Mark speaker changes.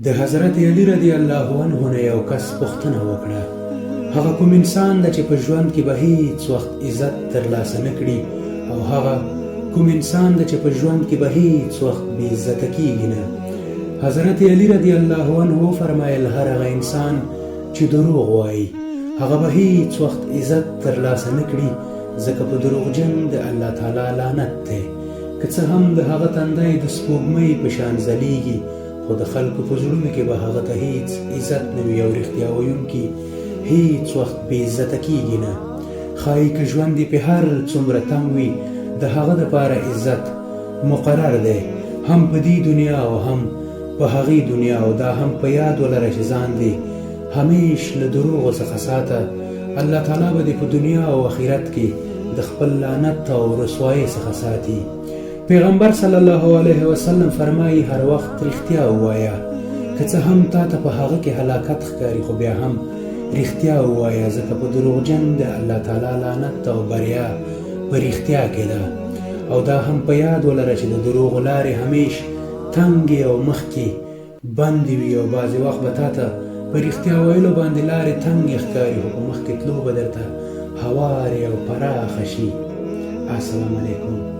Speaker 1: د حضرت علی رضی الله عنه نه یو کس پوښتنه وکړه، هغه کوم انسان ده چې په ژوند کې به هیڅ وخت عزت ترلاسه نه کړي، او هغه کوم انسان ده چې په ژوند کې به هیڅ وخت بې عزته کیږي نه. حضرت علی رضی الله عنه فرمایل هر هغه انسان چې دروغ وایي هغه به هیڅ وخت عزت ترلاسه نه کړي، ځکه په دروغجن د الله تعالی لعنت دی. که څه هم د هغه تندی د سپوږمۍ په شان ځلیږي، خو د خلکو په زړونو کې به هغه ته هیڅ عزت نه وي، او رښتیا ویونکي هیڅ وخت بې عزته کیږي نه. ښایي که ژوند یې په هر څومره تنګ وي، د هغه دپاره عزت مقرر دی، هم په دې دنیا او هم په هغې دنیا. او دا هم په یاد ولره چې ځان دې همیش له دروغو څخه ساته. الله تعالی به دې په دنیا او آخرت کې د خپل لعنت او رسوایۍ څخه ساتي. پیغمبر صلی الله علیه وسلم فرمایي هر وخت رښتیا ووایه، که څه هم تا ته په هغه کې هلاکت ښکاري، خو بیا هم رښتیا ووایه، ځکه په دروغجن د الله تعالی لعنت او بریا په رښتیا کې ده. او دا هم په یاد ولره چې د دروغو لارې همیش تنګې او مخکې بندې وي، او بعضې وخت به تا ته په رښتیا ویلو باندې لارې تنګې ښکاري، خو په مخکې تلو به درته هوارې او پراخه شي. السلام علیکم.